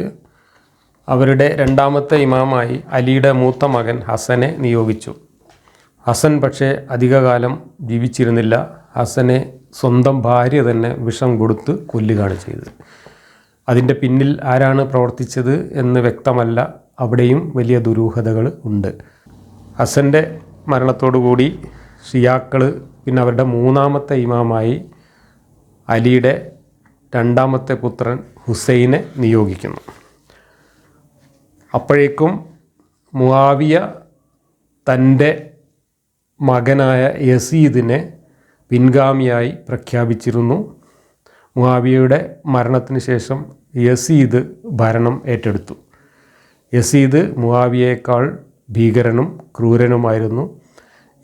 അവരുടെ രണ്ടാമത്തെ ഇമാമായി അലിയുടെ മൂത്ത മകൻ ഹസനെ നിയോഗിച്ചു. ഹസൻ പക്ഷേ അധികകാലം ജീവിച്ചിരുന്നില്ല. ഹസനെ സ്വന്തം ഭാര്യ തന്നെ വിഷം കൊടുത്ത് കൊല്ലുകയാണ് ചെയ്തത്. അതിൻ്റെ പിന്നിൽ ആരാണ് പ്രവർത്തിച്ചത് എന്ന് വ്യക്തമല്ല. അവിടെയും വലിയ ദുരൂഹതകൾ ഉണ്ട്. ഹസൻ്റെ മരണത്തോടുകൂടി ഷിയാക്കൾ പിന്നെ അവരുടെ മൂന്നാമത്തെ ഇമാമായി അലിയുടെ രണ്ടാമത്തെ പുത്രൻ ഹുസൈനെ നിയോഗിക്കുന്നു. അപ്പോഴേക്കും മുആവിയ തൻ്റെ മകനായ യസീദിനെ പിൻഗാമിയായി പ്രഖ്യാപിച്ചിരുന്നു. മുആവിയയുടെ മരണത്തിന് ശേഷം യസീദ് ഭരണം ഏറ്റെടുത്തു. യസീദ് മുആവിയയേക്കാൾ ഭീകരനും ക്രൂരനുമായിരുന്നു.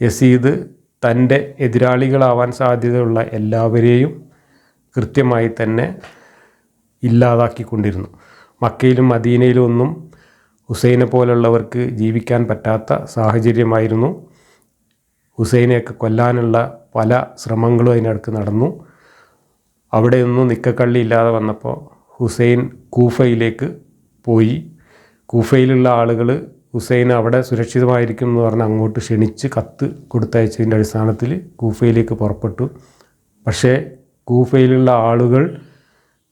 യസീദ് തൻ്റെ എതിരാളികളാവാൻ സാധ്യതയുള്ള എല്ലാവരെയും കൃത്യമായി തന്നെ ഇല്ലാതാക്കിക്കൊണ്ടിരുന്നു. മക്കയിലും മദീനയിലും ഒന്നും ഹുസൈനെ പോലുള്ളവർക്ക് ജീവിക്കാൻ പറ്റാത്ത സാഹചര്യമായിരുന്നു. ഹുസൈനെയൊക്കെ കൊല്ലാനുള്ള പല ശ്രമങ്ങളും അതിനടുക്ക് നടന്നു. അവിടെയൊന്നും നിക്കക്കള്ളി ഇല്ലാതെ വന്നപ്പോൾ ഹുസൈൻ കൂഫയിലേക്ക് പോയി. കൂഫയിലുള്ള ആളുകൾ ഹുസൈൻ അവിടെ സുരക്ഷിതമായിരിക്കും എന്ന് പറഞ്ഞ് അങ്ങോട്ട് ക്ഷണിച്ച് കത്ത് കൊടുത്തയച്ചതിൻ്റെ അടിസ്ഥാനത്തിൽ കൂഫയിലേക്ക് പുറപ്പെട്ടു. പക്ഷേ കൂഫയിലുള്ള ആളുകൾ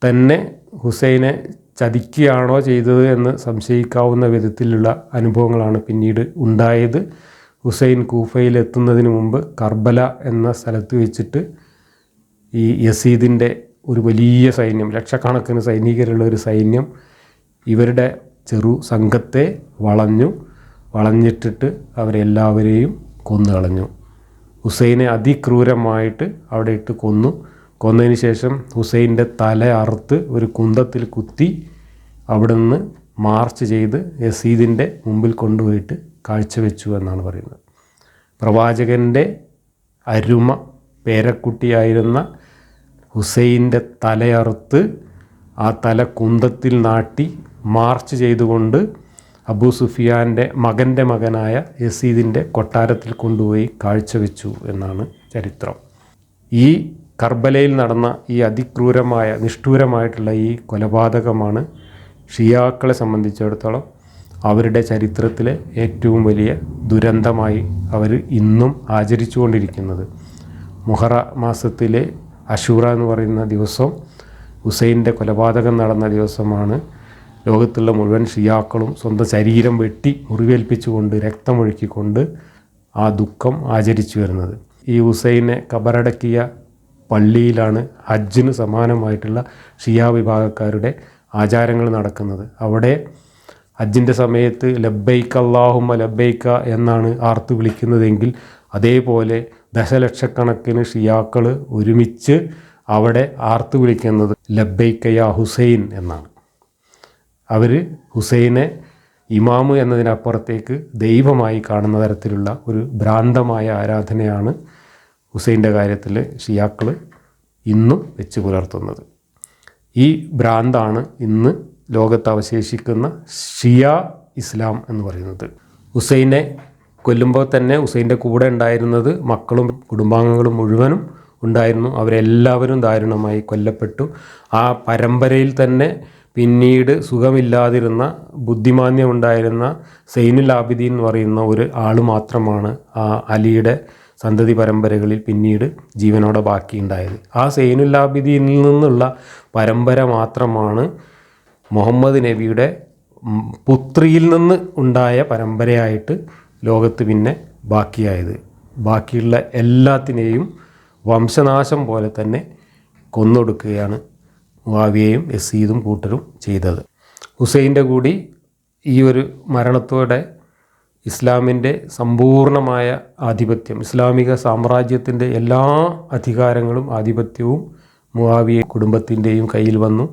തന്നെ ഹുസൈനെ ചതിക്കുകയാണോ ചെയ്തത് എന്ന് സംശയിക്കാവുന്ന വിധത്തിലുള്ള അനുഭവങ്ങളാണ് പിന്നീട് ഉണ്ടായത്. ഹുസൈൻ കൂഫയിലെത്തുന്നതിന് മുമ്പ് കർബല എന്ന സ്ഥലത്ത് വെച്ചിട്ട് ഈ യസീദിൻ്റെ ഒരു വലിയ സൈന്യം, ലക്ഷക്കണക്കിന് സൈനികരുള്ള ഒരു സൈന്യം ഇവരുടെ ചെറു സംഘത്തെ വളഞ്ഞിട്ടിട്ട് അവരെല്ലാവരെയും കൊന്നുകളഞ്ഞു. ഹുസൈനെ അതിക്രൂരമായിട്ട് അവിടെ ഇട്ട് കൊന്നതിന് ശേഷം ഹുസൈൻ്റെ തല അറുത്ത് ഒരു കുന്തത്തിൽ കുത്തി അവിടെ നിന്ന് മാർച്ച് ചെയ്ത് യസീദിൻ്റെ മുമ്പിൽ കൊണ്ടുപോയിട്ട് കാഴ്ചവെച്ചു എന്നാണ് പറയുന്നത്. പ്രവാചകൻ്റെ അരുമ പേരക്കുട്ടിയായിരുന്ന ഹുസൈൻ്റെ തലയറുത്ത് ആ തല കുന്തത്തിൽ നാട്ടി മാർച്ച് ചെയ്തുകൊണ്ട് അബൂ സുഫിയാൻ്റെ മകനായ യസീദിൻ്റെ കൊട്ടാരത്തിൽ കൊണ്ടുപോയി കാഴ്ചവെച്ചു എന്നാണ് ചരിത്രം. ഈ കർബലയിൽ നടന്ന ഈ അതിക്രൂരമായ നിഷ്ഠൂരമായിട്ടുള്ള ഈ കൊലപാതകമാണ് ഷിയാക്കളെ സംബന്ധിച്ചിടത്തോളം അവരുടെ ചരിത്രത്തിലെ ഏറ്റവും വലിയ ദുരന്തമായി അവർ ഇന്നും ആചരിച്ചുകൊണ്ടിരിക്കുന്നത്. മുഹറ മാസത്തിലെ അഷൂറ എന്ന് പറയുന്ന ദിവസം ഹുസൈൻ്റെ കൊലപാതകം നടന്ന ദിവസമാണ് ലോകത്തുള്ള മുഴുവൻ ഷിയാക്കളും സ്വന്തം ശരീരം വെട്ടി മുറിവേൽപ്പിച്ചുകൊണ്ട് രക്തമൊഴുക്കിക്കൊണ്ട് ആ ദുഃഖം ആചരിച്ചു വരുന്നത്. ഈ ഹുസൈനെ കബറടക്കിയ പള്ളിയിലാണ് ഹജ്ജിന് സമാനമായിട്ടുള്ള ഷിയാ വിഭാഗക്കാരുടെ ആചാരങ്ങൾ നടക്കുന്നത്. അവിടെ ഹജ്ജിൻ്റെ സമയത്ത് ലബ്ബൈക്ക അല്ലാഹുമ്മ ലബ്ബൈക്ക എന്നാണ് ആർത്തു വിളിക്കുന്നതെങ്കിൽ അതേപോലെ ദശലക്ഷക്കണക്കിന് ഷിയാക്കൾ ഒരുമിച്ച് അവിടെ ആർത്തു വിളിക്കുന്നത് ലബ്ബൈക്ക യാ ഹുസൈൻ എന്നാണ്. അവർ ഹുസൈനെ ഇമാമ് എന്നതിനപ്പുറത്തേക്ക് ദൈവമായി കാണുന്ന തരത്തിലുള്ള ഒരു ഭ്രാന്തമായ ആരാധനയാണ് ഹുസൈൻ്റെ കാര്യത്തിൽ ഷിയാക്കൾ ഇന്നും വെച്ച് പുലർത്തുന്നത്. ഈ ഭ്രാന്താണ് ഇന്ന് ലോകത്ത് അവശേഷിക്കുന്ന ഷിയ ഇസ്ലാം എന്ന് പറയുന്നത്. ഹുസൈനെ കൊല്ലുമ്പോൾ തന്നെ ഹുസൈൻ്റെ കൂടെ ഉണ്ടായിരുന്നത് മക്കളും കുടുംബാംഗങ്ങളും മുഴുവനും ഉണ്ടായിരുന്നു. അവരെല്ലാവരും ദാരുണമായി കൊല്ലപ്പെട്ടു. ആ പരമ്പരയിൽ തന്നെ പിന്നീട് സുഖമില്ലാതിരുന്ന ബുദ്ധിമാന്യം ഉണ്ടായിരുന്ന സൈനുൽ ആബിദീൻ എന്ന് പറയുന്ന ഒരു ആൾ മാത്രമാണ് ആ അലിയുടെ സന്തതി പരമ്പരകളിൽ പിന്നീട് ജീവനോടെ ബാക്കിയുണ്ടായത്. ആ സൈനുൽ ആബിദീനിൽ നിന്നുള്ള പരമ്പര മാത്രമാണ് മുഹമ്മദ് നബിയുടെ പുത്രിയിൽ നിന്ന് ഉണ്ടായ പരമ്പരയായിട്ട് ലോകത്ത് പിന്നെ ബാക്കിയായത്. ബാക്കിയുള്ള എല്ലാത്തിനെയും വംശനാശം പോലെ തന്നെ കൊന്നൊടുക്കുകയാണ് മുആവിയയും യസീദും കൂട്ടരും ചെയ്തത്. ഹുസൈൻ്റെ കൂടി ഈ ഒരു മരണത്തോടെ ഇസ്ലാമിൻ്റെ സമ്പൂർണമായ ആധിപത്യം, ഇസ്ലാമിക സാമ്രാജ്യത്തിൻ്റെ എല്ലാ അധികാരങ്ങളും ആധിപത്യവും മുആവിയ കുടുംബത്തിൻ്റെയും കയ്യിൽ വന്നു.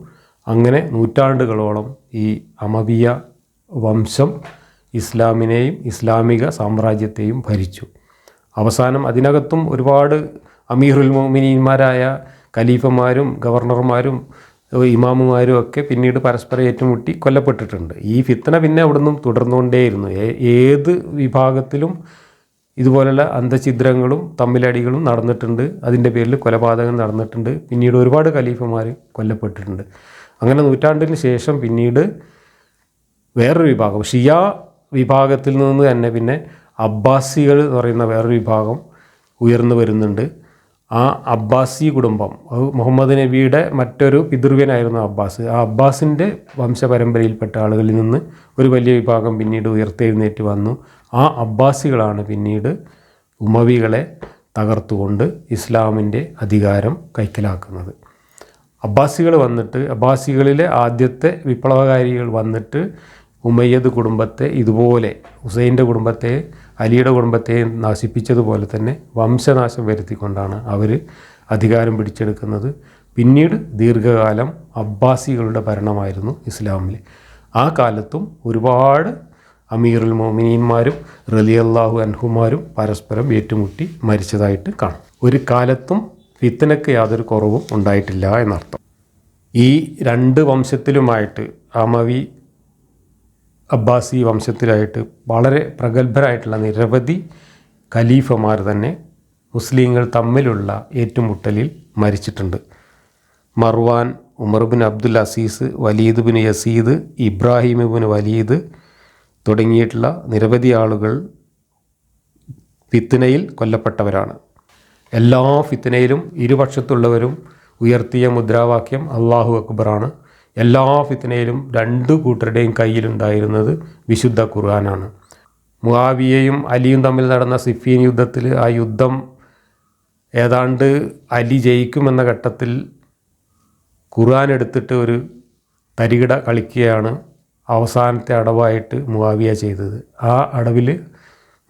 അങ്ങനെ നൂറ്റാണ്ടുകളോളം ഈ അമവിയ വംശം ഇസ്ലാമിനെയും ഇസ്ലാമിക സാമ്രാജ്യത്തെയും ഭരിച്ചു. അവസാനം അതിനകത്തും ഒരുപാട് അമീറുൽ മുഅ്മിനീന്മാരായ ഖലീഫമാരും ഗവർണർമാരും ഇമാമുമാരും ഒക്കെ പിന്നീട് പരസ്പരം ഏറ്റുമുട്ടി കൊല്ലപ്പെട്ടിട്ടുണ്ട്. ഈ ഫിത്ന പിന്നെ അവിടെ നിന്നും തുടർന്നുകൊണ്ടേയിരുന്നു. ഏത് വിഭാഗത്തിലും ഇതുപോലുള്ള അന്തഛിദ്രങ്ങളും തമ്മിലടികളും നടന്നിട്ടുണ്ട്. അതിൻ്റെ പേരിൽ കൊലപാതകം നടന്നിട്ടുണ്ട്. പിന്നീട് ഒരുപാട് ഖലീഫമാർ കൊല്ലപ്പെട്ടിട്ടുണ്ട്. അങ്ങനെ നൂറ്റാണ്ടിന് ശേഷം പിന്നീട് വേറൊരു വിഭാഗം ഷിയ വിഭാഗത്തിൽ നിന്ന് തന്നെ പിന്നെ അബ്ബാസികൾ എന്ന് പറയുന്ന വേറൊരു വിഭാഗം ഉയർന്നു വരുന്നുണ്ട്. ആ അബ്ബാസി കുടുംബം, മുഹമ്മദ് നബിയുടെ മറ്റൊരു പിതൃവ്യനായിരുന്നു അബ്ബാസ്. ആ അബ്ബാസിൻ്റെ വംശപരമ്പരയിൽപ്പെട്ട ആളുകളിൽ നിന്ന് ഒരു വലിയ വിഭാഗം പിന്നീട് ഉയർത്തെഴുന്നേറ്റ് വന്നു. ആ അബ്ബാസികളാണ് പിന്നീട് ഉമവികളെ തകർത്തുകൊണ്ട് ഇസ്ലാമിൻ്റെ അധികാരം കൈക്കലാക്കുന്നത്. അബ്ബാസികളിലെ ആദ്യത്തെ വിപ്ലവകാരികൾ വന്നിട്ട് ഉമയ്യദ് കുടുംബത്തെ ഇതുപോലെ ഹുസൈൻ്റെ കുടുംബത്തെ അലിയുടെ കുടുംബത്തെ നശിപ്പിച്ചതുപോലെ തന്നെ വംശനാശം വരുത്തിക്കൊണ്ടാണ് അവർ അധികാരം പിടിച്ചെടുക്കുന്നത്. പിന്നീട് ദീർഘകാലം അബ്ബാസികളുടെ ഭരണമായിരുന്നു ഇസ്ലാമിൽ. ആ കാലത്തും ഒരുപാട് അമീറുൽ മോമിനീന്മാരും റളിയല്ലാഹു അൻഹുമാരും പരസ്പരം ഏറ്റുമുട്ടി മരിച്ചതായിട്ട് കാണും. ഒരു കാലത്തും ഫിത്നയ്ക്ക് യാതൊരു കുറവും ഉണ്ടായിട്ടില്ല എന്നർത്ഥം. ഈ രണ്ട് വംശത്തിലുമായിട്ട് അമവി അബ്ബാസി വംശത്തിലായിട്ട് വളരെ പ്രഗത്ഭരായിട്ടുള്ള നിരവധി ഖലീഫമാർ തന്നെ മുസ്ലിങ്ങൾ തമ്മിലുള്ള ഏറ്റുമുട്ടലിൽ മരിച്ചിട്ടുണ്ട്. Marwan, Umar bin Abdul Aziz, Walid bin Yazid, Ibrahim bin Walid തുടങ്ങിയിട്ടുള്ള നിരവധി ആളുകൾ ഫിത്നയിൽ കൊല്ലപ്പെട്ടവരാണ്. എല്ലാ ഫിത്നയിലും ഇരുപക്ഷത്തുള്ളവരും ഉയർത്തിയ മുദ്രാവാക്യം അല്ലാഹു അക്ബറാണ്. എല്ലാ ഫിത്നയിലും രണ്ടു കൂട്ടരുടെയും കയ്യിലുണ്ടായിരുന്നത് വിശുദ്ധ ഖുർആനാണ്. മുആവിയയും അലിയും തമ്മിൽ നടന്ന സിഫീൻ യുദ്ധത്തിൽ ആ യുദ്ധം ഏതാണ്ട് അലി ജയിക്കുമെന്ന ഘട്ടത്തിൽ ഖുർആൻ എടുത്തിട്ട് ഒരു തരികിട കളിക്കുകയാണ് അവസാനത്തെ അടവായിട്ട് മുആവിയ ചെയ്തത്. ആ അടവിൽ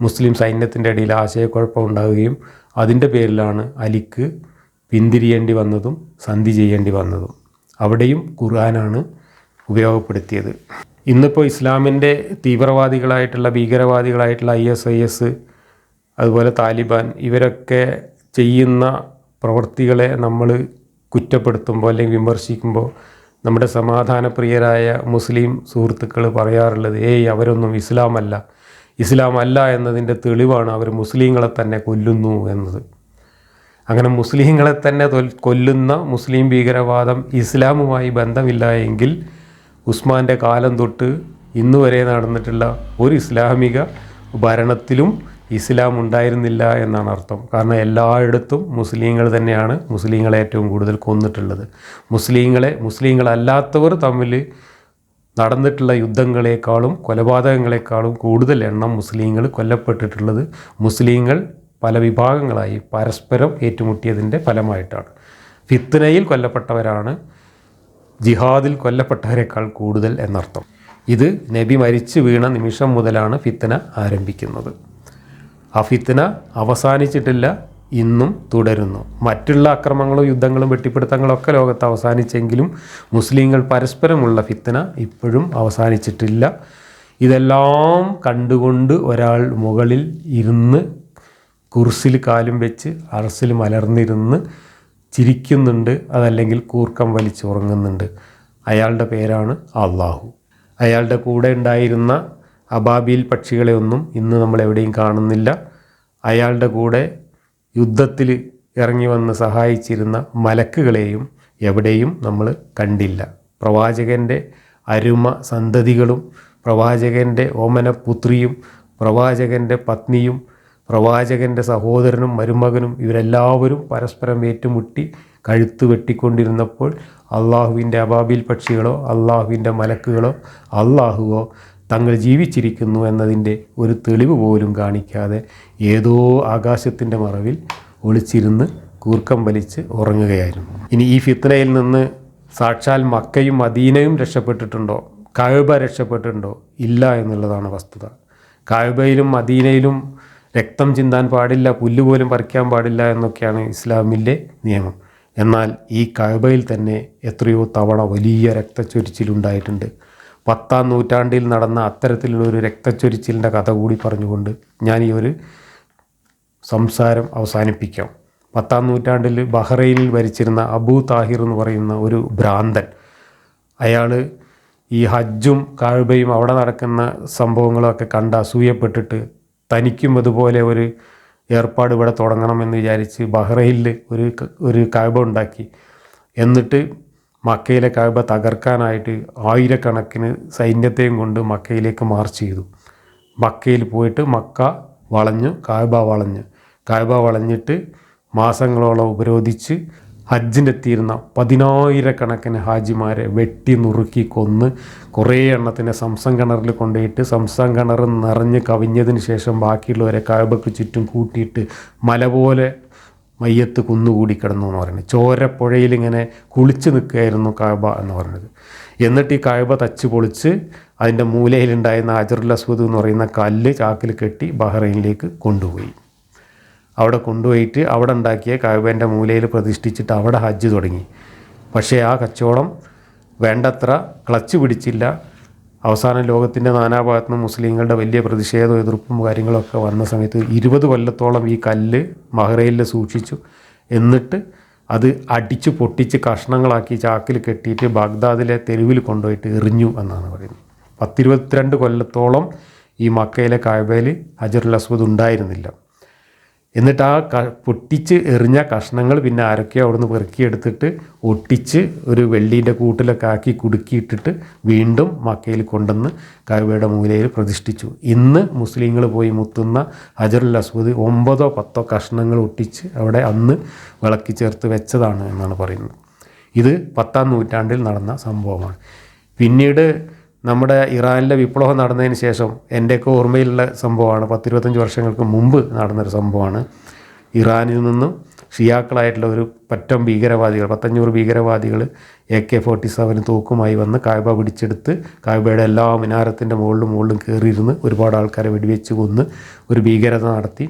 മുസ്ലിം സൈന്യത്തിൻ്റെ ഇടയിൽ ആശയക്കുഴപ്പം ഉണ്ടാവുകയും അതിൻ്റെ പേരിലാണ് അലിക്ക് പിന്തിരിയേണ്ടി വന്നതും സന്ധി ചെയ്യേണ്ടി വന്നതും. അവിടെയും ഖുർആനാണ് ഉപയോഗപ്പെടുത്തിയത്. ഇന്നിപ്പോൾ ഇസ്ലാമിൻ്റെ തീവ്രവാദികളായിട്ടുള്ള ഭീകരവാദികളായിട്ടുള്ള IS അതുപോലെ താലിബാൻ ഇവരൊക്കെ ചെയ്യുന്ന പ്രവൃത്തികളെ നമ്മൾ കുറ്റപ്പെടുത്തുമ്പോൾ അല്ലെങ്കിൽ വിമർശിക്കുമ്പോൾ നമ്മുടെ സമാധാനപ്രിയരായ മുസ്ലിം സുഹൃത്തുക്കൾ പറയാറുള്ളത് അവരൊന്നും ഇസ്ലാമല്ല എന്നതിൻ്റെ തെളിവാണ് അവർ മുസ്ലിങ്ങളെ തന്നെ കൊല്ലുന്നു എന്നത്. അങ്ങനെ മുസ്ലിങ്ങളെ തന്നെ കൊല്ലുന്ന മുസ്ലിം ഭീകരവാദം ഇസ്ലാമുമായി ബന്ധമില്ല എങ്കിൽ ഉസ്മാൻ്റെ കാലം തൊട്ട് ഇന്നുവരെ നടന്നിട്ടുള്ള ഒരു ഇസ്ലാമിക ഭരണത്തിലും ഇസ്ലാം ഉണ്ടായിരുന്നില്ല എന്നാണ് അർത്ഥം. കാരണം എല്ലായിടത്തും മുസ്ലിങ്ങൾ തന്നെയാണ് മുസ്ലിങ്ങളെ ഏറ്റവും കൂടുതൽ കൊന്നിട്ടുള്ളത്. മുസ്ലിങ്ങളല്ലാത്തവർ തമ്മിൽ നടന്നിട്ടുള്ള യുദ്ധങ്ങളെക്കാളും കൊലപാതകങ്ങളെക്കാളും കൂടുതൽ എണ്ണം മുസ്ലിങ്ങൾ കൊല്ലപ്പെട്ടിട്ടുള്ളത് മുസ്ലിങ്ങൾ പല വിഭാഗങ്ങളായി പരസ്പരം ഏറ്റുമുട്ടിയതിൻ്റെ ഫലമായിട്ടാണ്. ഫിത്നയിൽ കൊല്ലപ്പെട്ടവരാണ് ജിഹാദിൽ കൊല്ലപ്പെട്ടവരെക്കാൾ കൂടുതൽ എന്നർത്ഥം. ഇത് നബി മരിച്ചു വീണ നിമിഷം മുതലാണ് ഫിത്ന ആരംഭിക്കുന്നത്. ആ ഫിത്ന അവസാനിച്ചിട്ടില്ല, ഇന്നും തുടരുന്നു. മറ്റുള്ള അക്രമങ്ങളും യുദ്ധങ്ങളും വെട്ടിപ്പിടുത്തങ്ങളും ഒക്കെ ലോകത്ത് അവസാനിച്ചെങ്കിലും മുസ്ലിങ്ങൾ പരസ്പരമുള്ള ഫിത്ന ഇപ്പോഴും അവസാനിച്ചിട്ടില്ല. ഇതെല്ലാം കണ്ടുകൊണ്ട് ഒരാൾ മുകളിൽ ഇരുന്ന് കുർസിൽ കാലും വെച്ച് അർസിൽ മലർന്നിരുന്ന് ചിരിക്കുന്നുണ്ട്, അതല്ലെങ്കിൽ കൂർക്കം വലിച്ചുറങ്ങുന്നുണ്ട്. അയാളുടെ പേരാണ് അള്ളാഹു. അയാളുടെ കൂടെ ഉണ്ടായിരുന്ന അബാബീൽ പക്ഷികളെ ഒന്നും ഇന്ന് നമ്മൾ എവിടെയും കാണുന്നില്ല. അയാളുടെ കൂടെ യുദ്ധത്തിൽ ഇറങ്ങി വന്ന് സഹായിച്ചിരുന്ന മലക്കുകളെയും എവിടെയും നമ്മൾ കണ്ടില്ല. പ്രവാചകൻ്റെ അരുമ സന്തതികളും പ്രവാചകൻ്റെ ഓമനപുത്രിയും പ്രവാചകൻ്റെ പത്നിയും പ്രവാചകൻ്റെ സഹോദരനും മരുമകനും ഇവരെല്ലാവരും പരസ്പരം ഏറ്റുമുട്ടി കഴുത്ത് വെട്ടിക്കൊണ്ടിരുന്നപ്പോൾ അള്ളാഹുവിൻ്റെ അബാബീൽ പക്ഷികളോ അള്ളാഹുവിൻ്റെ മലക്കുകളോ അള്ളാഹുവോ തങ്ങൾ ജീവിച്ചിരിക്കുന്നു എന്നതിൻ്റെ ഒരു തെളിവ് പോലും കാണിക്കാതെ ഏതോ ആകാശത്തിൻ്റെ മറവിൽ ഒളിച്ചിരുന്ന് കൂർക്കം വലിച്ച് ഉറങ്ങുകയായിരുന്നു. ഇനി ഈ ഫിത്നയിൽ നിന്ന് സാക്ഷാൽ മക്കയും മദീനയും രക്ഷപ്പെട്ടിട്ടുണ്ടോ, കഅബ രക്ഷപ്പെട്ടിട്ടുണ്ടോ? ഇല്ല എന്നുള്ളതാണ് വസ്തുത. കഅബയിലും മദീനയിലും രക്തം ചിന്താൻ പാടില്ല, പുല്ലുപോലും പറിക്കാൻ പാടില്ല എന്നൊക്കെയാണ് ഇസ്ലാമിൻ്റെ നിയമം. എന്നാൽ ഈ കഅബയിൽ തന്നെ എത്രയോ തവണ വലിയ രക്തച്ചൊരിച്ചിലുണ്ടായിട്ടുണ്ട്. 10-ാം നൂറ്റാണ്ടിൽ നടന്ന അത്തരത്തിലുള്ളൊരു രക്തച്ചൊരിച്ചിലിൻ്റെ കഥ കൂടി പറഞ്ഞുകൊണ്ട് ഞാൻ ഈ ഒരു സംസാരം അവസാനിപ്പിക്കാം. 10-ാം നൂറ്റാണ്ടിൽ ബഹ്റൈനിൽ ഭരിച്ചിരുന്ന അബൂ താഹിർ എന്ന് പറയുന്ന ഒരു ഭ്രാന്തൻ, അയാൾ ഈ ഹജ്ജും കഅബയും അവിടെ നടക്കുന്ന സംഭവങ്ങളൊക്കെ കണ്ട് അസൂയപ്പെട്ടിട്ട് തനിക്കും അതുപോലെ ഒരു ഏർപ്പാട് ഇവിടെ തുടങ്ങണമെന്ന് വിചാരിച്ച് ബഹ്റൈനിൽ ഒരു കഅബ ഉണ്ടാക്കി. എന്നിട്ട് മക്കയിലെ കഅബ തകർക്കാനായിട്ട് ആയിരക്കണക്കിന് സൈന്യത്തെയും കൊണ്ട് മക്കയിലേക്ക് മാർച്ച് ചെയ്തു. മക്കയിൽ പോയിട്ട് മക്ക വളഞ്ഞു, കഅബ വളഞ്ഞിട്ട് മാസങ്ങളോളം ഉപരോധിച്ച് ഹജ്ജിനെത്തിയിരുന്ന 10,000 ഹാജിമാരെ വെട്ടി നുറുക്കി കൊന്ന് കുറേ എണ്ണത്തിനെ സംസം കിണറിൽ കൊണ്ടുപോയിട്ട് സംസം കിണർ നിറഞ്ഞ് കവിഞ്ഞതിന് ശേഷം ബാക്കിയുള്ളവരെ കഅബയ്ക്ക് ചുറ്റും കൂട്ടിയിട്ട് മല പോലെ മയ്യത്ത് കുന്നുകൂടി കിടന്നു എന്ന് പറയുന്നത്. ചോരപ്പുഴയിൽ ഇങ്ങനെ കുളിച്ച് നിൽക്കുകയായിരുന്നു കഅബ എന്ന് പറയുന്നത്. എന്നിട്ട് ഈ കഅബ തച്ച് പൊളിച്ച് അതിൻ്റെ മൂലയിലുണ്ടായിരുന്ന ഹജറുൽ അസ്വദ് എന്ന് പറയുന്ന കല്ല് ചാക്കിൽ കെട്ടി ബഹ്റൈനിലേക്ക് കൊണ്ടുപോയി. അവിടെ കൊണ്ടുപോയിട്ട് അവിടെ ഉണ്ടാക്കിയ കഅബേൻ്റെ മൂലയിൽ പ്രതിഷ്ഠിച്ചിട്ട് അവിടെ ഹജ്ജ് തുടങ്ങി. പക്ഷേ ആ കച്ചവടം വേണ്ടത്ര ക്ലച്ച് പിടിച്ചില്ല. അവസാനം ലോകത്തിൻ്റെ നാനാഭാഗത്തു നിന്നും മുസ്ലിങ്ങളുടെ വലിയ പ്രതിഷേധവും എതിർപ്പും കാര്യങ്ങളൊക്കെ വന്ന സമയത്ത് 20 കൊല്ലത്തോളം ഈ കല്ല് ബഹ്റൈനിൽ സൂക്ഷിച്ചു. എന്നിട്ട് അത് അടിച്ച് പൊട്ടിച്ച് കഷ്ണങ്ങളാക്കി ചാക്കിൽ കെട്ടിയിട്ട് ബാഗ്ദാദിലെ തെരുവിൽ കൊണ്ടുപോയിട്ട് എറിഞ്ഞു എന്നാണ് പറയുന്നത്. 10-22 കൊല്ലത്തോളം ഈ മക്കയിലെ കായബയിൽ ഹജറുൽ അസ്വദ് ഉണ്ടായിരുന്നില്ല. എന്നിട്ട് ആ പൊട്ടിച്ച് എറിഞ്ഞ കഷ്ണങ്ങൾ പിന്നെ ആരൊക്കെയോ അവിടുന്ന് പെറുക്കിയെടുത്തിട്ട് ഒട്ടിച്ച് ഒരു വെള്ളീൻ്റെ കൂട്ടിലൊക്കെ ആക്കി കുടുക്കിയിട്ടിട്ട് വീണ്ടും മക്കയിൽ കൊണ്ടുവന്ന് കായബയുടെ മൂലയിൽ പ്രതിഷ്ഠിച്ചു. ഇന്ന് മുസ്ലിങ്ങൾ പോയി മുത്തുന്ന ഹജറുൽ അസ്വദ് 9-10 കഷ്ണങ്ങൾ ഒട്ടിച്ച് അവിടെ അന്ന് വിളക്കി ചേർത്ത് വെച്ചതാണ് എന്നാണ് പറയുന്നത്. ഇത് 10-ാം നൂറ്റാണ്ടിൽ നടന്ന സംഭവമാണ്. പിന്നീട് നമ്മുടെ ഇറാനിലെ വിപ്ലവം നടന്നതിന് ശേഷം എൻ്റെയൊക്കെ ഓർമ്മയിലുള്ള സംഭവമാണ്, 10-25 വർഷങ്ങൾക്ക് മുമ്പ് നടന്നൊരു സംഭവമാണ്. ഇറാനിൽ നിന്നും ഷിയാക്കളായിട്ടുള്ള ഒരു പറ്റം ഭീകരവാദികൾ, 500 ഭീകരവാദികൾ AK-47 തോക്കുമായി വന്ന് കായബ പിടിച്ചെടുത്ത് കായബയുടെ എല്ലാ മിനാരത്തിൻ്റെ മുകളിലും കയറിയിരുന്ന് ഒരുപാട് ആൾക്കാരെ വെടിവെച്ച് കൊന്ന് ഒരു ഭീകരത നടത്തി.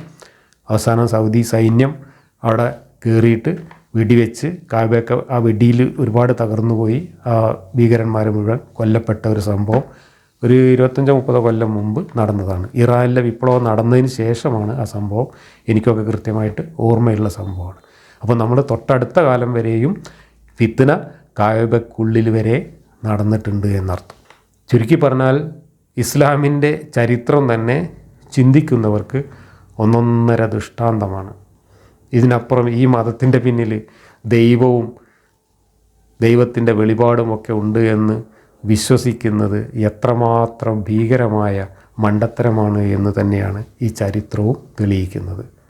അവസാനം സൗദി സൈന്യം അവിടെ കയറിയിട്ട് വെടിവെച്ച് കായബയൊക്കെ ആ വെടിയിൽ ഒരുപാട് തകർന്നു പോയി. ആ ഭീകരന്മാർ മുഴുവൻ കൊല്ലപ്പെട്ട ഒരു സംഭവം ഒരു 25-30 കൊല്ലം മുമ്പ് നടന്നതാണ്. ഇറാനിലെ വിപ്ലവം നടന്നതിന് ശേഷമാണ് ആ സംഭവം എനിക്കൊക്കെ കൃത്യമായിട്ട് ഓർമ്മയുള്ള സംഭവമാണ്. അപ്പോൾ നമ്മൾ തൊട്ടടുത്ത കാലം വരെയും ഫിത്ന കായബക്കുള്ളിൽ വരെ നടന്നിട്ടുണ്ട് എന്നർത്ഥം. ചുരുക്കി പറഞ്ഞാൽ ഇസ്ലാമിൻ്റെ ചരിത്രം തന്നെ ചിന്തിക്കുന്നവർക്ക് ഒന്നൊന്നര ദൃഷ്ടാന്തമാണ്. ഇതിനപ്പുറം ഈ മതത്തിൻ്റെ പിന്നിൽ ദൈവവും ദൈവത്തിൻ്റെ വെളിപാടുമൊക്കെ ഉണ്ട് എന്ന് വിശ്വസിക്കുന്നത് എത്രമാത്രം ഭീകരമായ മണ്ടത്തരമാണ് എന്ന് തന്നെയാണ് ഈ ചരിത്രവും തെളിയിക്കുന്നത്.